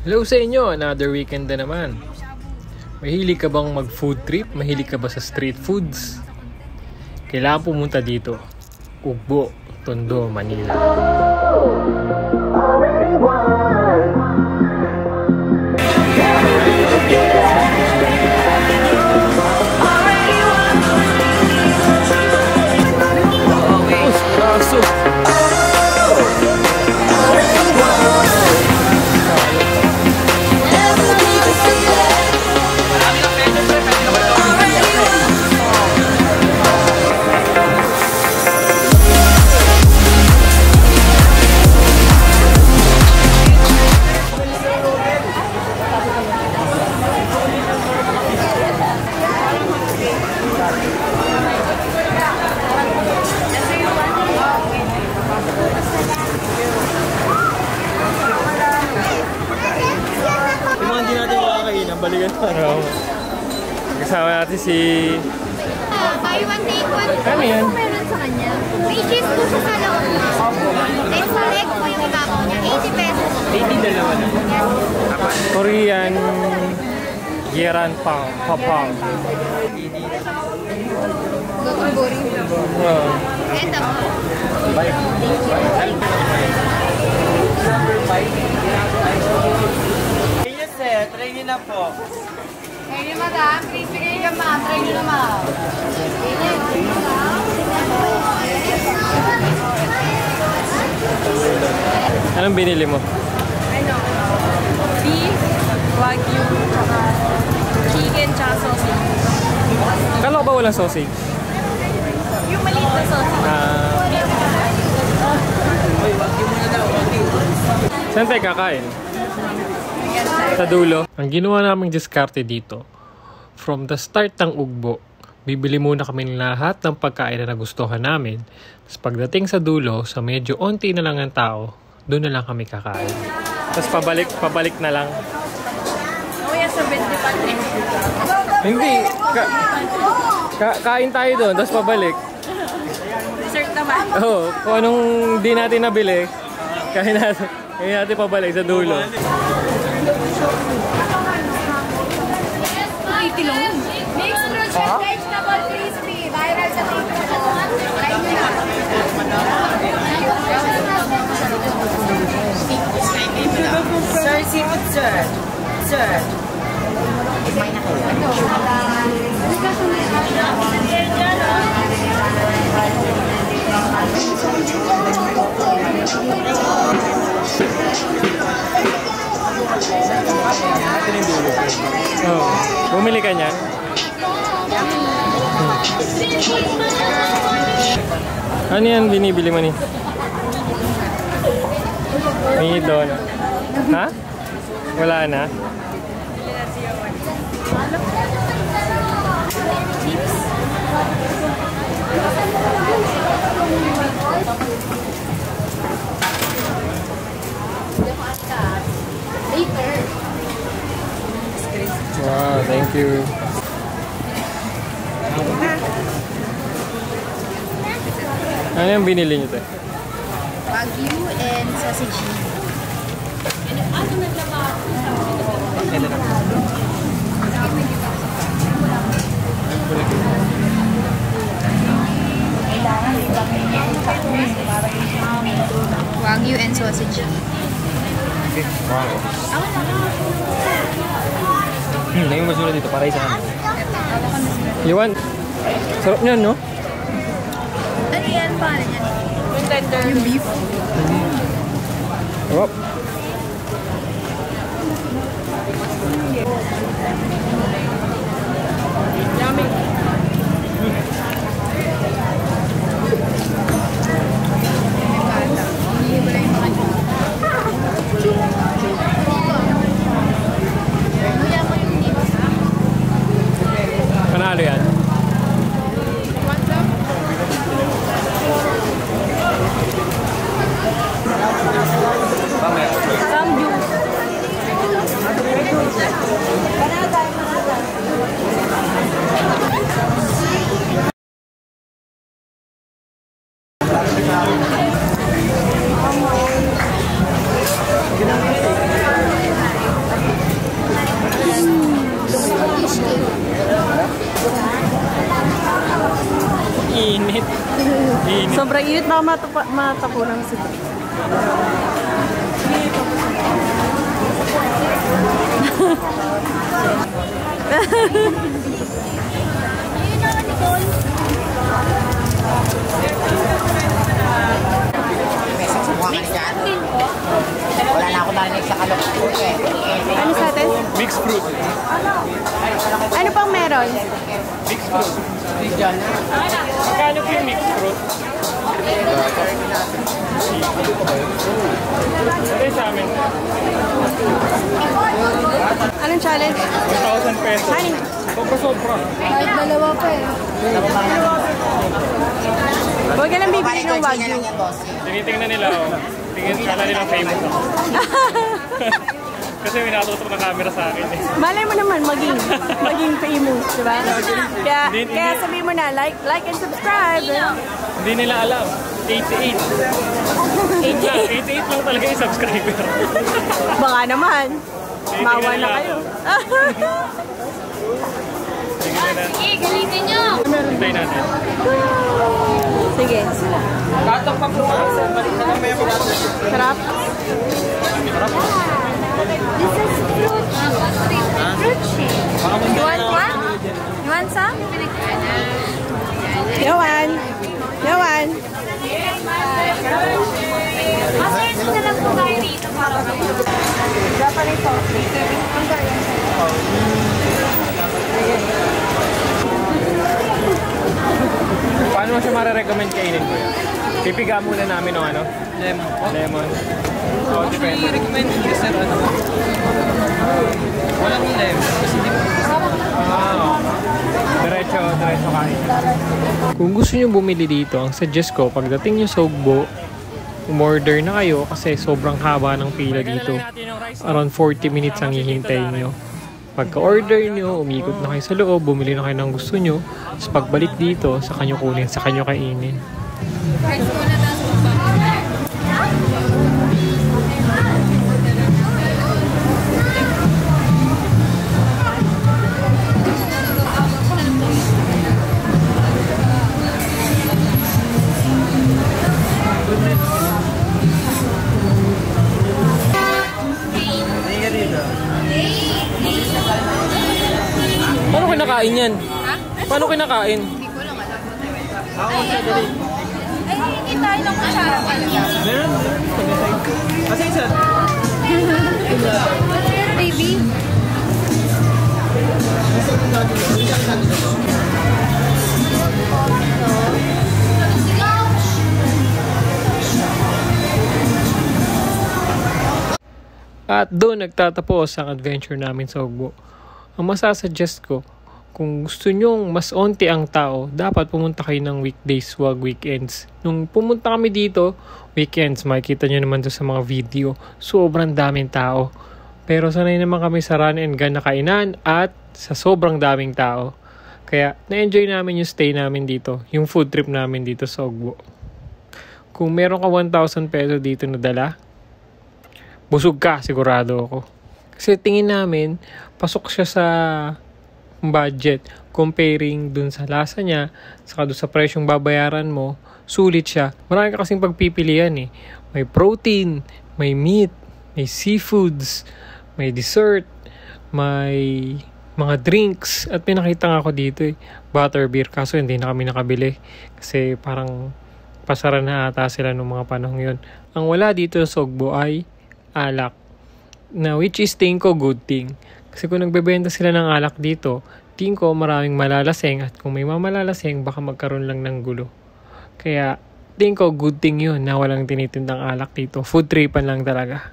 Hello sa inyo, another weekend na naman. Mahilig ka bang mag food trip? Mahilig ka ba sa street foods? Kailangan pumunta dito. Ugbo, Tondo, Manila. Balikan na. Kasama natin si... buy one take one. Ano yan? Meron sa kanya. May cheese po siya sa loob niya. Then sa leg po yung ibabaw niya. 80 pesos. 80 dalawa na. Korean... Yeran Pang. Papang. Gotobori. Oo. Ganda mo. Try nyo na po. Try nyo madam. Crispy kayo ka ma. Try nyo na ma. Anong binili mo? Ano? Beef, wagyu, chicken, tsaka sausage. Kala ko ba walang sausage? Yung maliit na sausage. Saan tayo kakain? Sa dulo. Ang ginawa naming diskarte dito, from the start ng ugbo, bibili muna kami ng lahat ng pagkain na nagustuhan namin. Tapos pagdating sa dulo, sa medyo onti na lang ang tao, doon na lang kami kakain. Tapos pabalik na lang. Kuya sa 20 Hindi. Kain tayo doon, tapos pabalik. Dessert naman. Oo, kung anong di natin nabili, kain natin pabalik sa dulo. Itilong. Mixed fruits and vegetable crispy. Viral sa TikTok. Try nyo na. Sir, seafood, sir. Sir. Oh, bumili ka niyan? Ano yan binibili mo ni? May doon. Ha? Wala na? Wow, thank you. Ano yung binili niyo to? Wagyu and sausage. Wagyu and sausage. Wow. Yung masura dito, para isa kami. Iwan. Sarap niyan, no? Ano yan? Paano yan? Yung tender. Yung beef. Oh. Yummy. Panalo yan. Mamaya. Init baka matapunan si Dre. Wala na ako narinig sa kalok. Ano sa atin? Mixed fruit. Ano pang meron? Mixed fruit. Magkano po yung mixed fruit? Ito sa amin. Anong challenge? 1,000 pesos. Hani? Sobra-sobra. Kahit dalawa pa eh. Huwag ka lang bibili ng wagyu. Tinitingnan nila, oh. Tingin nila famous ako. Kasi may nakatutok na camera sa akin eh. Malay mo naman maging famous, diba? Kaya sabihin mo na, like and subscribe. Hindi nila alam. 88. 88 lang talaga yung subscriber. Baka naman. Mawa na kayo. Sige, galitin nyo! Hintay natin. Sige. Katok pa po. Sarap. This is fruit. Fruit shake. You want one? You want some? Yawan. Yawan. Masaya na lang po tayo rito para Japanese sauce. Paano mo siya marirecommend kainin ko yan? Pipiga muna namin ng ano? Lemon. Oo, depende. I-recommend nyo sir, ano? Walang lemon. Kasi di Diretso kain. Kung gusto nyo bumili dito, ang suggest ko, pagdating nyo sa Ugbo, umorder na kayo kasi sobrang haba ng pila dito. Around 40 minutes ang hihintayin nyo. Pagka-order nyo, umikot na kayo sa loob, bumili na kayo ng gusto nyo, tapos pagbalik dito, sa kanyo kunin, sa kanyo kainin. Paano kinakain yan? Paano kinakain? Hindi ko lang alam. Ay, hindi tayo ng kutsara pala. meron. Kasi sir. Baby. At doon nagtatapos ang adventure namin sa Ugbo. Ang masasuggest ko, kung gusto nyong mas onti ang tao, dapat pumunta kayo ng weekdays, wag weekends. Nung pumunta kami dito, weekends, makikita nyo naman doon sa mga video, sobrang daming tao. Pero sanay naman kami sa run and gun na kainan at sa sobrang daming tao. Kaya na-enjoy namin yung stay namin dito, yung food trip namin dito sa Ugbo. Kung meron ka 1,000 peso dito na dala, busog ka, sigurado ako. Kasi tingin namin, pasok siya sa budget. Comparing dun sa lasa niya, saka dun sa presyong babayaran mo, sulit siya. Marami ka kasing pagpipilian eh. May protein, may meat, may seafoods, may dessert, may mga drinks. At pinakita nga ako dito eh, butterbeer. Kaso hindi na kami nakabili. Kasi parang pasara na ata sila nung mga panahon yun. Ang wala dito sa Ugbo ay alak. Na which is tingin ko good thing. Kasi kung nagbebenta sila ng alak dito, tingin ko maraming malalaseng at kung may mamalalaseng baka magkaroon lang ng gulo. Kaya tingin ko good thing yun na walang tinitindang alak dito. Food tripan lang talaga.